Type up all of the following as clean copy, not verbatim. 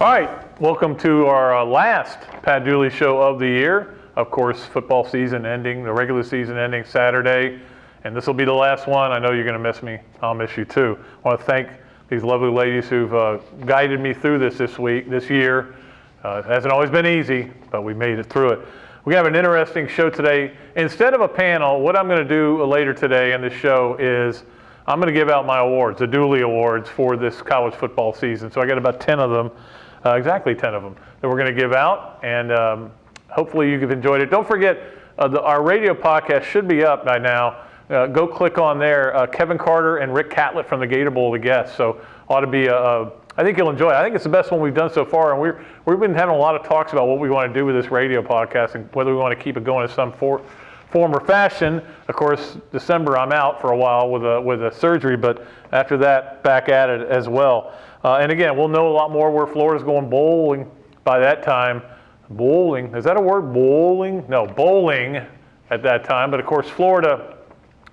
All right, welcome to our last Pat Dooley show of the year. Of course, football season ending, the regular season ending Saturday, and this will be the last one. I know you're going to miss me. I'll miss you too. I want to thank these lovely ladies who've guided me through this year. It hasn't always been easy, but we made it through it. We have an interesting show today. Instead of a panel, what I'm going to do later today in this show is I'm going to give out my awards, the Dooley Awards for this college football season. So I got about 10 of them, exactly 10 of them, that we're going to give out. And hopefully you've enjoyed it. Don't forget, our radio podcast should be up by now. Go click on there. Kevin Carter and Rick Catlett from the Gator Bowl, the guests. So ought to be I think you'll enjoy it. I think it's the best one we've done so far, and we've been having a lot of talks about what we want to do with this radio podcast and whether we want to keep it going in some form or fashion. Of course, December I'm out for a while with a surgery, but after that, back at it as well. And again, we'll know a lot more where Florida's going bowling by that time. Bowling, is that a word? Bowling? No, bowling at that time. But of course, Florida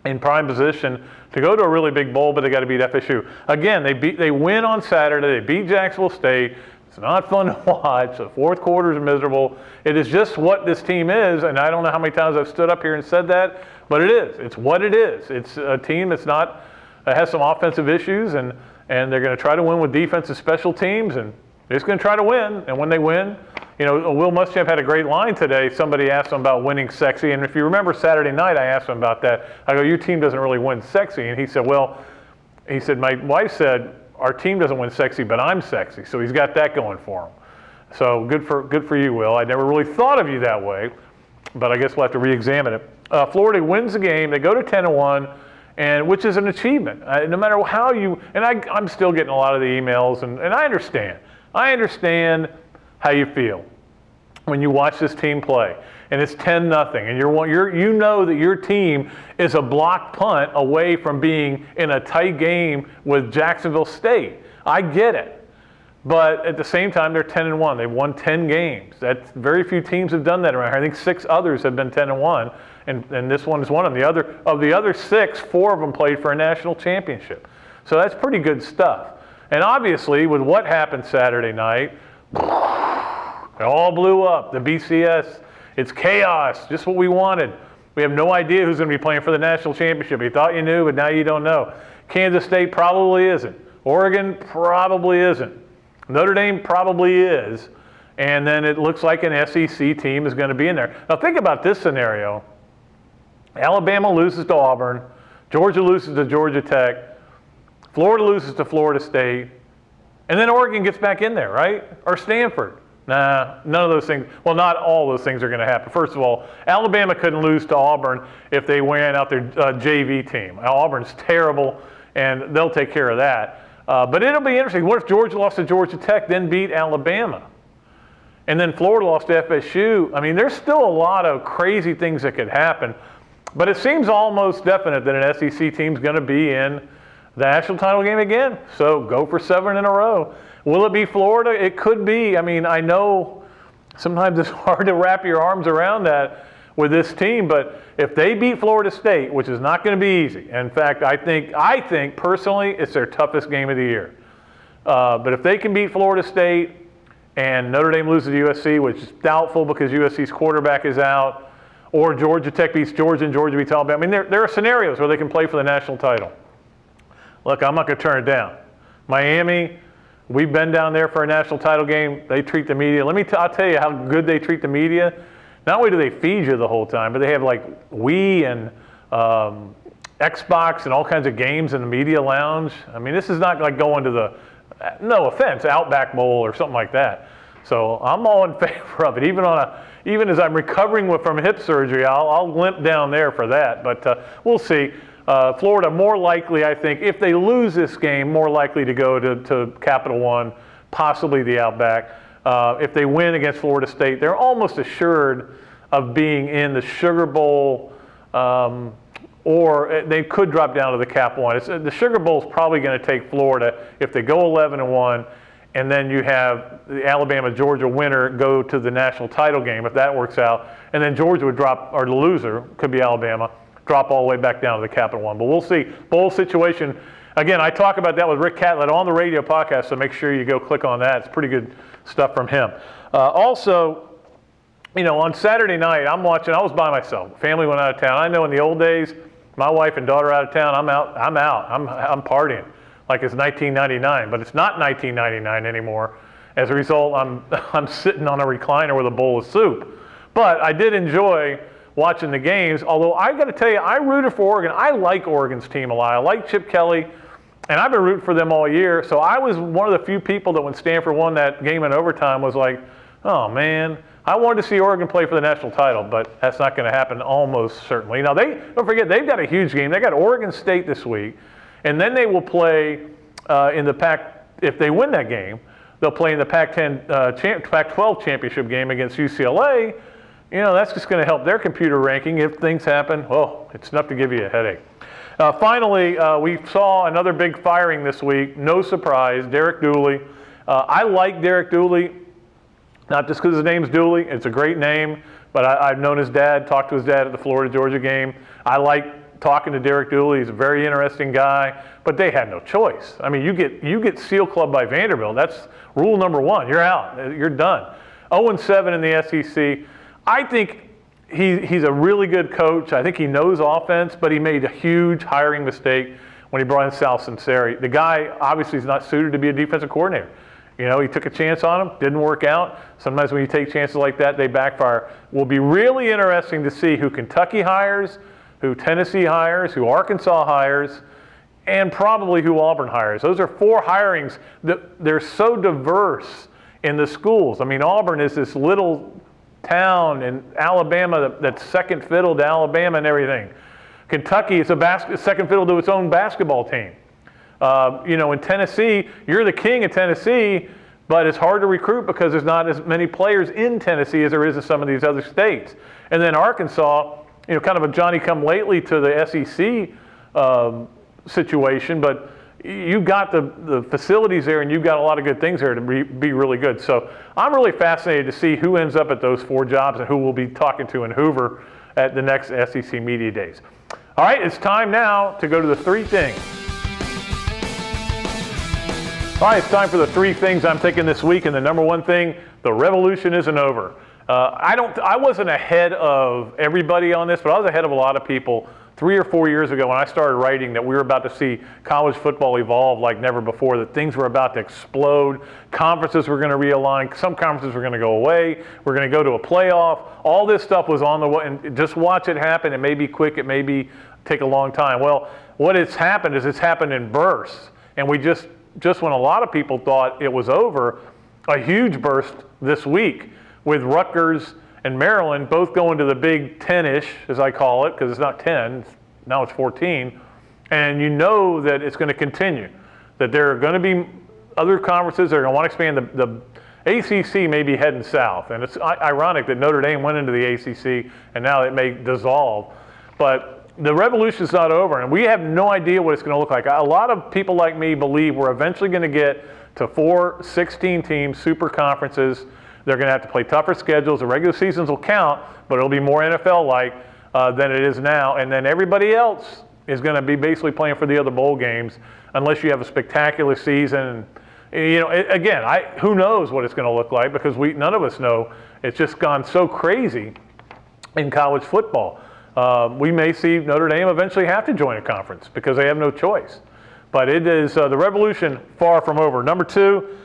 in prime position to go to a really big bowl, but they got to beat FSU. Again, they win on Saturday. They beat Jacksonville State. It's not fun to watch. The fourth quarter is miserable. It is just what this team is, and I don't know how many times I've stood up here and said that, but it is. It's what it is. It's a team that's not has some offensive issues, and they're going to try to win with defensive special teams, and they're just going to try to win. And when they win, you know, Will Muschamp had a great line today. Somebody asked him about winning sexy, and if you remember Saturday night, I asked him about that. I go, your team doesn't really win sexy, and he said, my wife said, our team doesn't win sexy, but I'm sexy. So he's got that going for him. So good for you, Will. I never really thought of you that way, but I guess we'll have to re-examine it. Florida wins the game. They go to 10-1, and which is an achievement. No matter how you, and I'm still getting a lot of the emails, and I understand. I understand how you feel when you watch this team play, and it's 10-0, and you know that your team is a block punt away from being in a tight game with Jacksonville State. I get it, but at the same time, they're 10-1. They've won 10 games. That's very few teams have done that around here. I think 6 others have been 10-1, and this one is one of them. Of the other 6, 4 of them played for a national championship. So that's pretty good stuff. And obviously, with what happened Saturday night, it all blew up. The BCS, it's chaos, just what we wanted. We have no idea who's going to be playing for the national championship. You thought you knew, but now you don't know. Kansas State probably isn't. Oregon probably isn't. Notre Dame probably is. And then it looks like an SEC team is going to be in there. Now think about this scenario. Alabama loses to Auburn. Georgia loses to Georgia Tech. Florida loses to Florida State. And then Oregon gets back in there, right? Or Stanford. Nah, none of those things. Well, not all those things are going to happen. First of all, Alabama couldn't lose to Auburn if they ran out their JV team. Auburn's terrible, and they'll take care of that. But it'll be interesting. What if Georgia lost to Georgia Tech, then beat Alabama? And then Florida lost to FSU. I mean, there's still a lot of crazy things that could happen. But it seems almost definite that an SEC team's going to be in the national title game again. So go for 7 in a row. Will it be Florida? It could be. I mean, I know sometimes it's hard to wrap your arms around that with this team, but if they beat Florida State, which is not going to be easy. In fact, I think personally it's their toughest game of the year. But if they can beat Florida State and Notre Dame loses to USC, which is doubtful because USC's quarterback is out, or Georgia Tech beats Georgia and Georgia beats Alabama, I mean, there are scenarios where they can play for the national title. Look, I'm not going to turn it down. Miami, we've been down there for a national title game. They treat the media. I'll tell you how good they treat the media. Not only do they feed you the whole time, but they have like Wii and Xbox and all kinds of games in the media lounge. I mean, this is not like going to the, no offense, Outback Bowl or something like that. So I'm all in favor of it. Even as I'm recovering from hip surgery, I'll limp down there for that. But we'll see. Florida more likely, I think, if they lose this game, more likely to go to Capital One, possibly the Outback. If they win against Florida State, they're almost assured of being in the Sugar Bowl, or they could drop down to the Capital One. The Sugar Bowl is probably going to take Florida if they go 11-1, and then you have the Alabama-Georgia winner go to the national title game if that works out, and then Georgia would drop, or the loser, could be Alabama, drop all the way back down to the Capital One. But we'll see. Bowl situation, Again, I talk about that with Rick Catlett on the radio podcast, so make sure you go click on that. It's pretty good stuff from him. Also, on Saturday night, I was by myself. Family went out of town. I know in the old days, my wife and daughter out of town, I'm out. I'm partying like it's 1999, but it's not 1999 anymore. As a result, I'm sitting on a recliner with a bowl of soup. But I did enjoy watching the games, although I got to tell you, I rooted for Oregon. I like Oregon's team a lot. I like Chip Kelly, and I've been rooting for them all year. So I was one of the few people that when Stanford won that game in overtime was like, oh man, I wanted to see Oregon play for the national title, but that's not going to happen almost certainly. Now, don't forget, they've got a huge game. They got Oregon State this week, and then they will play in the Pac, if they win that game, they'll play in the Pac-12 championship game against UCLA. That's just going to help their computer ranking if things happen. Well, it's enough to give you a headache. Finally, we saw another big firing this week. No surprise, Derek Dooley. I like Derek Dooley, not just because his name's Dooley. It's a great name, but I've known his dad, talked to his dad at the Florida-Georgia game. I like talking to Derek Dooley. He's a very interesting guy, but they had no choice. I mean, you get seal clubbed by Vanderbilt. That's rule number one. You're out. You're done. 0-7 in the SEC. I think he's a really good coach. I think he knows offense, but he made a huge hiring mistake when he brought in Sal Sunseri. The guy obviously is not suited to be a defensive coordinator. He took a chance on him, didn't work out. Sometimes when you take chances like that, they backfire. Will be really interesting to see who Kentucky hires, who Tennessee hires, who Arkansas hires, and probably who Auburn hires. Those are 4 hirings that they're so diverse in the schools. I mean, Auburn is this little town in Alabama that's second fiddle to Alabama and everything. Kentucky is second fiddle to its own basketball team. In Tennessee, you're the king of Tennessee, but it's hard to recruit because there's not as many players in Tennessee as there is in some of these other states. And then Arkansas, kind of a Johnny-come-lately to the SEC situation, but you've got the facilities there and you've got a lot of good things there to be really good. So I'm really fascinated to see who ends up at those 4 jobs and who we'll be talking to in Hoover at the next SEC Media Days. All right, it's time now to go to the 3 things. All right, it's time for the 3 things I'm thinking this week, and the number 1 thing, the revolution isn't over. I wasn't ahead of everybody on this, but I was ahead of a lot of people 3 or 4 years ago when I started writing that we were about to see college football evolve like never before, that things were about to explode, conferences were going to realign, some conferences were going to go away, we're going to go to a playoff. All this stuff was on the way, and just watch it happen. It may be quick, it may take a long time. Well, what has happened is it's happened in bursts, and we just when a lot of people thought it was over, a huge burst this week with Rutgers and Maryland both going to the Big 10-ish, as I call it, because it's not 10, now it's 14, and you know that it's going to continue, that there are going to be other conferences that are going to want to expand. The ACC may be heading south, and it's ironic that Notre Dame went into the ACC, and now it may dissolve, but the revolution's not over, and we have no idea what it's going to look like. A lot of people like me believe we're eventually going to get to 4 16-team super conferences. They're going to have to play tougher schedules. The regular seasons will count, but it'll be more NFL-like than it is now. And then everybody else is going to be basically playing for the other bowl games unless you have a spectacular season. Again, who knows what it's going to look like because none of us know. It's just gone so crazy in college football. We may see Notre Dame eventually have to join a conference because they have no choice. But it is the revolution far from over. Number 2,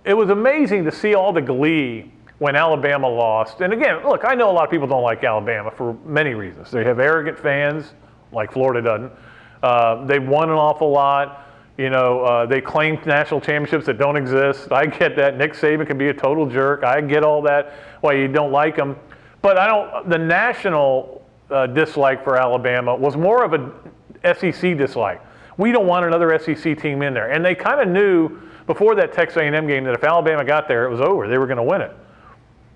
it was amazing to see all the glee when Alabama lost. And again, look, I know a lot of people don't like Alabama for many reasons. They have arrogant fans, like Florida doesn't. They've won an awful lot. They claim national championships that don't exist. I get that. Nick Saban can be a total jerk. I get all that, why you don't like him. But the national dislike for Alabama was more of a SEC dislike. We don't want another SEC team in there. And they kind of knew before that Texas A&M game that if Alabama got there, it was over. They were going to win it.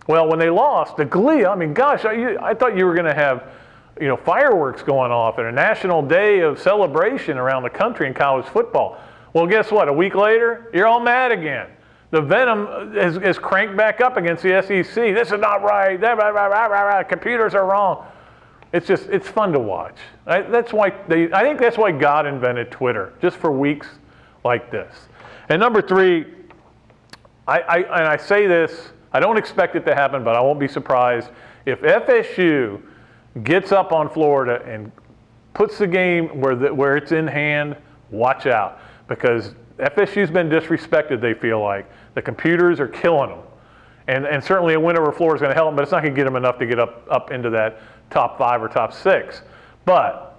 Well, when they lost, the glee, I mean, gosh, I thought you were going to have, fireworks going off and a national day of celebration around the country in college football. Well, guess what? A week later, you're all mad again. The venom is cranked back up against the SEC. This is not right. Computers are wrong. It's fun to watch. I think that's why God invented Twitter, just for weeks like this. And number 3, I say this, I don't expect it to happen, but I won't be surprised if FSU gets up on Florida and puts the game where it's in hand. Watch out, because FSU's been disrespected, they feel like. The computers are killing them. And certainly a win over Florida is going to help them, but it's not going to get them enough to get up into that top 5 or top 6. But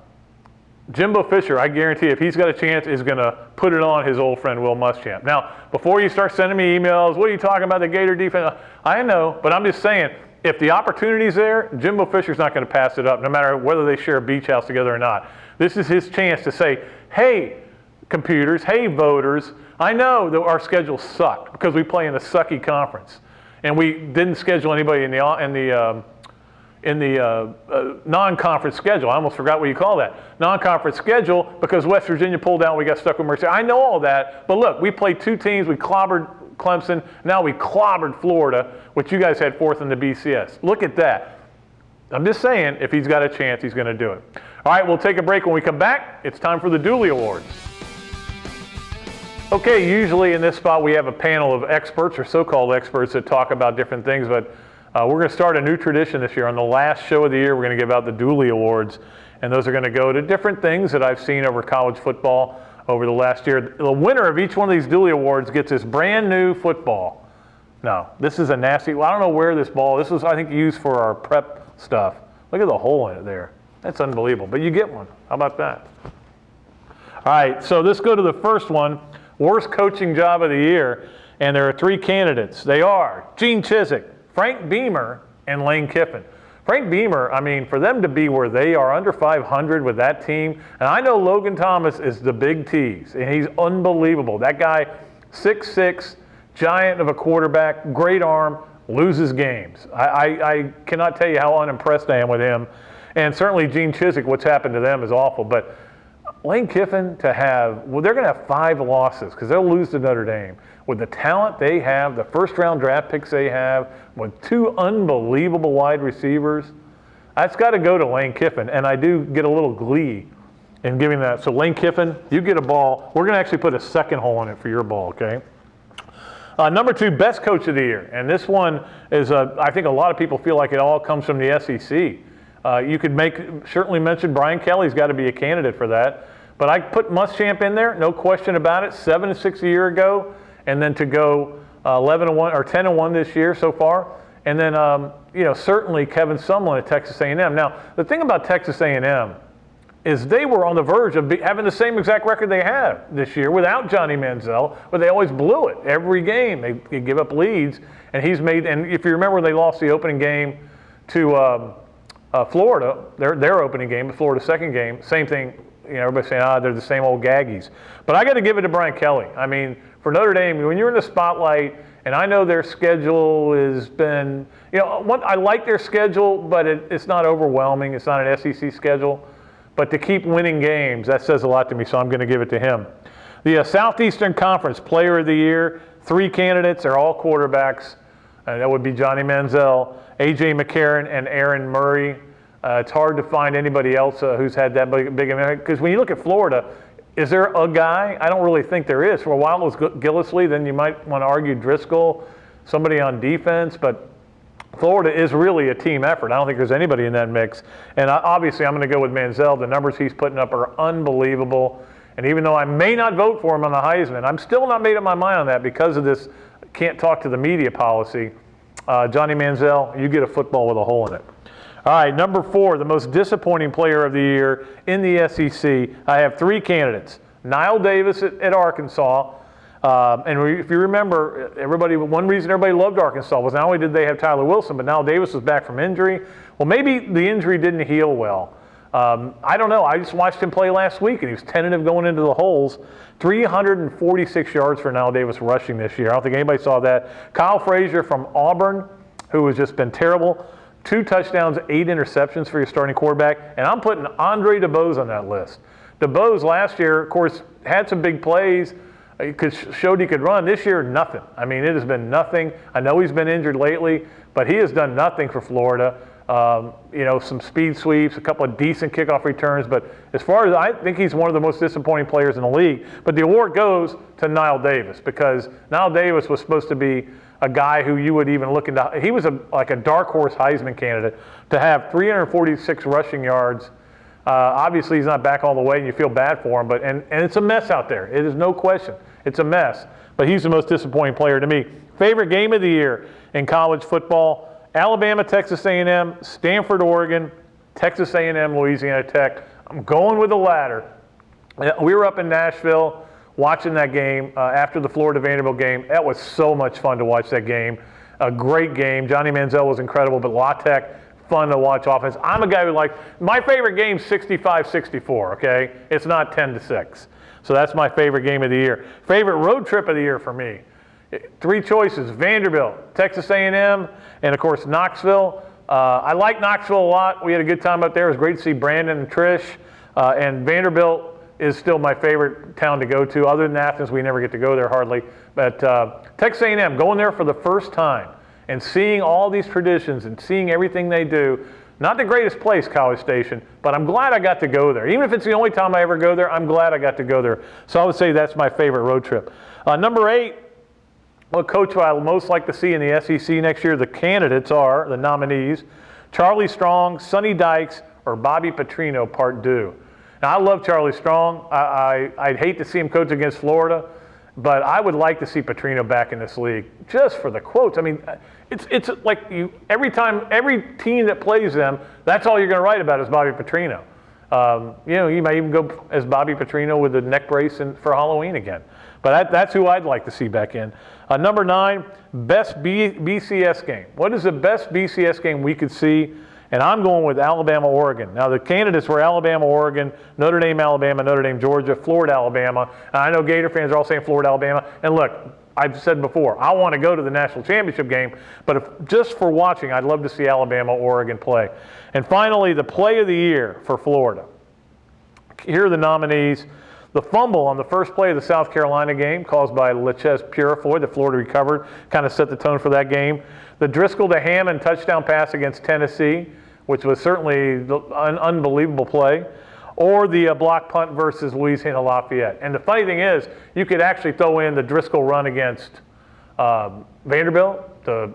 Jimbo Fisher, I guarantee if he's got a chance, is going to put it on his old friend Will Muschamp. Now, before you start sending me emails, what are you talking about, the Gator defense? I know, but I'm just saying, if the opportunity's there, Jimbo Fisher's not going to pass it up, no matter whether they share a beach house together or not. This is his chance to say, hey, computers, hey, voters, I know that our schedule sucked because we play in a sucky conference. And we didn't schedule anybody in the non-conference schedule. I almost forgot what you call that. Non-conference schedule, because West Virginia pulled out and we got stuck with Mercy. I know all that, but look, we played 2 teams. We clobbered Clemson. Now we clobbered Florida, which you guys had 4th in the BCS. Look at that. I'm just saying, if he's got a chance, he's going to do it. All right, we'll take a break. When we come back, it's time for the Dooley Awards. Okay, usually in this spot we have a panel of experts, or so-called experts, that talk about different things, but we're going to start a new tradition this year. On the last show of the year, we're going to give out the Dooley Awards, and those are going to go to different things that I've seen over college football over the last year. The winner of each one of these Dooley Awards gets this brand new football. No, this is a nasty, well, I don't know where this ball, this was, I think, used for our prep stuff. Look at the hole in it there. That's unbelievable, but you get one. How about that? All right, so let's go to the first one. Worst coaching job of the year, and there are 3 candidates. They are Gene Chizik, Frank Beamer, and Lane Kiffin. Frank Beamer, I mean, for them to be where they are, under 500 with that team, and I know Logan Thomas is the big tease, and he's unbelievable. That guy, 6'6", giant of a quarterback, great arm, loses games. I cannot tell you how unimpressed I am with him, and certainly Gene Chizik, what's happened to them is awful, but Lane Kiffin to have, well, they're going to have 5 losses because they'll lose to Notre Dame. With the talent they have, the first-round draft picks they have, with 2 unbelievable wide receivers, that's got to go to Lane Kiffin. And I do get a little glee in giving that. So Lane Kiffin, you get a ball. We're going to actually put a second hole in it for your ball, okay? Number 2, best coach of the year. And this one is, I think a lot of people feel like it all comes from the SEC. You could certainly mention Brian Kelly's got to be a candidate for that. But I put Muschamp in there, no question about it. 7-6 a year ago, and then to go 11-1 or 10-1 this year so far. And then certainly Kevin Sumlin at Texas A&M. Now the thing about Texas A&M is they were on the verge of having the same exact record they have this year without Johnny Manziel, but they always blew it every game. They give up leads, and he's made. And if you remember, they lost the opening game to Florida, their opening game, the Florida second game. Same thing. Everybody's saying, they're the same old gaggies. But I got to give it to Brian Kelly. I mean, for Notre Dame, when you're in the spotlight, and I know their schedule has been, I like their schedule, but it's not overwhelming. It's not an SEC schedule. But to keep winning games, that says a lot to me, so I'm going to give it to him. The Southeastern Conference Player of the Year, 3 candidates. They're all quarterbacks. That would be Johnny Manziel, A.J. McCarron, and Aaron Murray. It's hard to find anybody else who's had that big impact. Because when you look at Florida, is there a guy? I don't really think there is. For a while it was Gillislee. Then you might want to argue Driscoll, somebody on defense. But Florida is really a team effort. I don't think there's anybody in that mix. And obviously I'm going to go with Manziel. The numbers he's putting up are unbelievable. And even though I may not vote for him on the Heisman, I'm still not made up my mind on that because of this can't talk to the media policy. Johnny Manziel, you get a football with a hole in it. All right, number 4, the most disappointing player of the year in the SEC. I have 3 candidates. Niall Davis at Arkansas. And if you remember, one reason everybody loved Arkansas was not only did they have Tyler Wilson, but Niall Davis was back from injury. Well, maybe the injury didn't heal well. I don't know. I just watched him play last week, and he was tentative going into the holes. 346 yards for Niall Davis rushing this year. I don't think anybody saw that. Kyle Frazier from Auburn, who has just been terrible. 2 touchdowns, 8 interceptions for your starting quarterback. And I'm putting Andre DeBose on that list. DeBose last year, of course, had some big plays. Showed he could run. This year, nothing. I mean, it has been nothing. I know he's been injured lately, but he has done nothing for Florida. Some speed sweeps, a couple of decent kickoff returns. But as far as I think he's one of the most disappointing players in the league. But the award goes to Niall Davis, because Niall Davis was supposed to be a guy who you would even look into. He was like a dark horse Heisman candidate to have 346 rushing yards. Obviously, he's not back all the way, and you feel bad for him. And it's a mess out there. It is no question. It's a mess. But he's the most disappointing player to me. Favorite game of the year in college football: Alabama, Texas A&M, Stanford, Oregon, Texas A&M, Louisiana Tech. I'm going with the latter. We were up in Nashville watching that game after the Florida-Vanderbilt game. That was so much fun to watch that game. A great game. Johnny Manziel was incredible, but La Tech, fun to watch offense. I'm a guy who likes, my favorite game 65-64, okay? It's not 10-6. So that's my favorite game of the year. Favorite road trip of the year for me: 3 choices: Vanderbilt, Texas A&M, and of course Knoxville. I like Knoxville a lot. We had a good time up there. It was great to see Brandon and Trish. And Vanderbilt is still my favorite town to go to. Other than Athens, we never get to go there hardly. But Texas A&M, going there for the first time and seeing all these traditions and seeing everything they do. Not the greatest place, College Station, but I'm glad I got to go there. Even if it's the only time I ever go there, I'm glad I got to go there. So I would say that's my favorite road trip. Number 8, what coach I would most like to see in the SEC next year? The candidates are, the nominees: Charlie Strong, Sonny Dykes, or Bobby Petrino, Part 2. Now, I love Charlie Strong. I'd hate to see him coach against Florida, but I would like to see Petrino back in this league just for the quotes. I mean, it's like every team that plays them, that's all you're going to write about is Bobby Petrino. You might even go as Bobby Petrino with a neck brace for Halloween again. But that's who I'd like to see back in. Number 9, best BCS game. What is the best BCS game we could see? And I'm going with Alabama, Oregon. Now, the candidates were Alabama, Oregon, Notre Dame, Alabama, Notre Dame, Georgia, Florida, Alabama. And I know Gator fans are all saying Florida, Alabama. And look, I've said before, I want to go to the national championship game, but just for watching, I'd love to see Alabama, Oregon play. And finally, the play of the year for Florida. Here are the nominees: the fumble on the first play of the South Carolina game caused by Lechez Purifoy that Florida recovered, kind of set the tone for that game. The Driscoll to Hammond touchdown pass against Tennessee, which was certainly an unbelievable play. Or the block punt versus Louisiana Lafayette. And the funny thing is, you could actually throw in the Driscoll run against Vanderbilt, the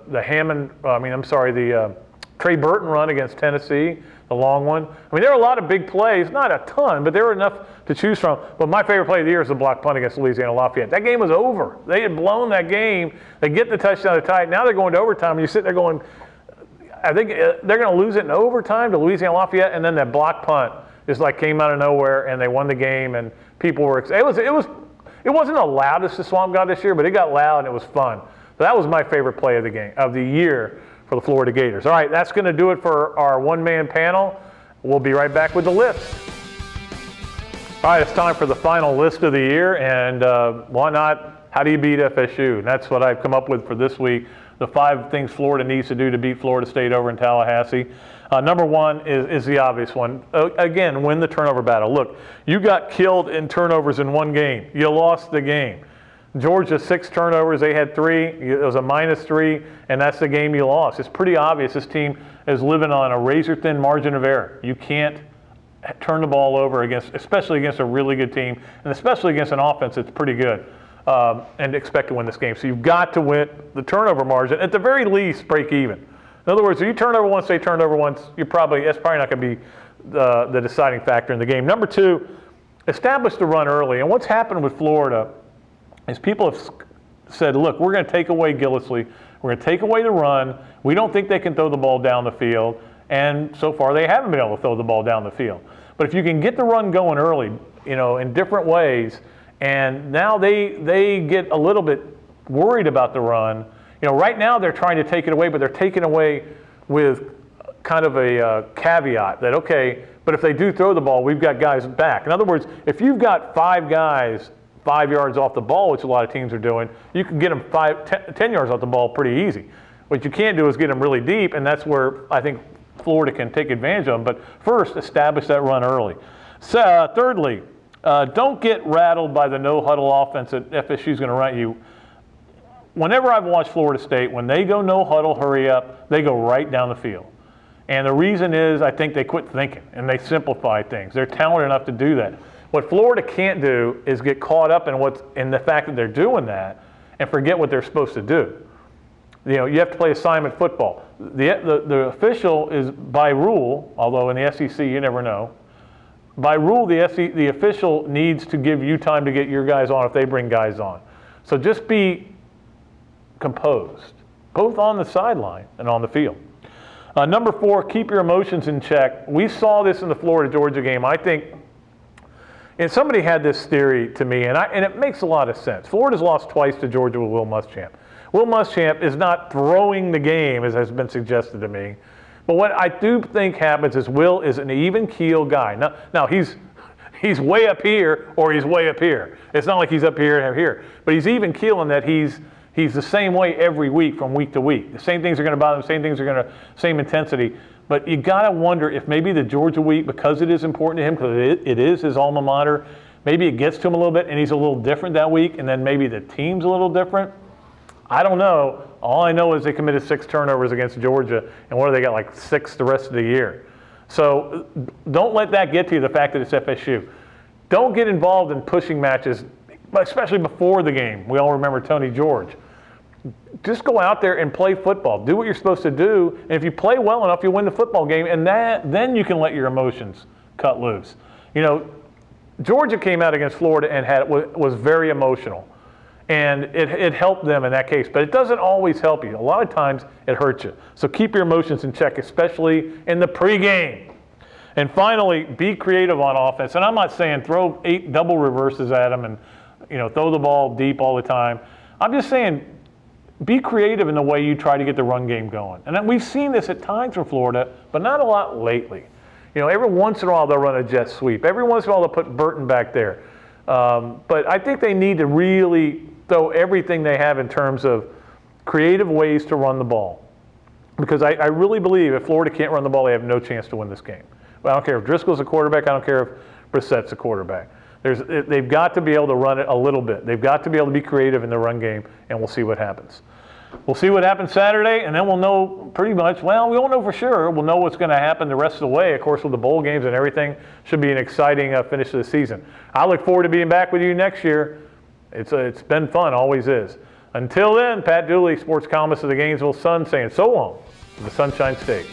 Trey Burton run against Tennessee, the long one. I mean, there were a lot of big plays, not a ton, but there were enough to choose from. But my favorite play of the year is the block punt against Louisiana Lafayette. That game was over. They had blown that game. They get the touchdown to tie it. Now they're going to overtime, and you sit there going, I think they're going to lose it in overtime to Louisiana Lafayette, and then that block punt just like came out of nowhere, and they won the game, and people were excited. It wasn't the loudest the Swamp got this year, but it got loud and it was fun. So that was my favorite play of the year for the Florida Gators. All right, that's going to do it for our one-man panel. We'll be right back with the list. All right, it's time for the final list of the year, and why not? How do you beat FSU? And that's what I've come up with for this week. The 5 things Florida needs to do to beat Florida State over in Tallahassee. Number 1 is the obvious one. Again, win the turnover battle. Look, you got killed in turnovers in one game. You lost the game. Georgia, 6 turnovers. They had 3. It was a -3, and that's the game you lost. It's pretty obvious this team is living on a razor-thin margin of error. You can't turn the ball over especially against a really good team, and especially against an offense that's pretty good. And expect to win this game. So you've got to win the turnover margin. At the very least, break even. In other words, if you turn over once, they turned over once, that's probably not going to be the deciding factor in the game. Number 2, establish the run early. And what's happened with Florida is people have said, look, we're going to take away Gillislee. We're going to take away the run. We don't think they can throw the ball down the field. And so far, they haven't been able to throw the ball down the field. But if you can get the run going early, in different ways, and now they get a little bit worried about the run. Right now they're trying to take it away, but they're taking away with kind of a caveat that, okay, but if they do throw the ball, we've got guys back. In other words, if you've got 5 guys 5 yards off the ball, which a lot of teams are doing, you can get them 10 yards off the ball pretty easy. What you can't do is get them really deep, and that's where I think Florida can take advantage of them. But first, establish that run early. So, thirdly, don't get rattled by the no-huddle offense that FSU is going to run at you. Whenever I've watched Florida State, when they go no-huddle, hurry up, they go right down the field. And the reason is I think they quit thinking and they simplify things. They're talented enough to do that. What Florida can't do is get caught up in the fact that they're doing that and forget what they're supposed to do. You have to play assignment football. The official is by rule, although in the SEC you never know, by rule the official needs to give you time to get your guys on if they bring guys on. So just be composed, both on the sideline and on the field. Number 4, keep your emotions in check. We saw this in the Florida-Georgia game. I think, and somebody had this theory to me, and it makes a lot of sense. Florida's lost twice to Georgia with Will Muschamp. Will Muschamp is not throwing the game, as has been suggested to me. But what I do think happens is Will is an even keel guy. Now he's way up here or he's way up here. It's not like he's up here and here. But he's even keel in that he's the same way every week from week to week. The same things are going to bother him, same things are going to, same intensity. But you got to wonder if maybe the Georgia week, because it is important to him, because it is his alma mater, maybe it gets to him a little bit and he's a little different that week, and then maybe the team's a little different. I don't know. All I know is they committed 6 turnovers against Georgia, and what do they got, like 6 the rest of the year? So don't let that get to you, the fact that it's FSU. Don't get involved in pushing matches, especially before the game. We all remember Tony George. Just go out there and play football. Do what you're supposed to do, and if you play well enough, you'll win the football game, and then you can let your emotions cut loose. Georgia came out against Florida and was very emotional. And it helped them in that case, but it doesn't always help you. A lot of times it hurts you. So keep your emotions in check, especially in the pregame. And finally, be creative on offense. And I'm not saying throw 8 double reverses at them and throw the ball deep all the time. I'm just saying be creative in the way you try to get the run game going. And then we've seen this at times from Florida, but not a lot lately. Every once in a while they'll run a jet sweep. Every once in a while they'll put Burton back there. But I think they need to really throw everything they have in terms of creative ways to run the ball. Because I really believe if Florida can't run the ball, they have no chance to win this game. Well, I don't care if Driscoll's a quarterback. I don't care if Brissett's a quarterback. They've got to be able to run it a little bit. They've got to be able to be creative in the run game, and we'll see what happens. We'll see what happens Saturday, and then we'll know pretty much, well, we won't know for sure. We'll know what's going to happen the rest of the way. Of course, with the bowl games and everything, should be an exciting finish to the season. I look forward to being back with you next year. It's been fun, always is. Until then, Pat Dooley, sports columnist of the Gainesville Sun, saying so long from the Sunshine State.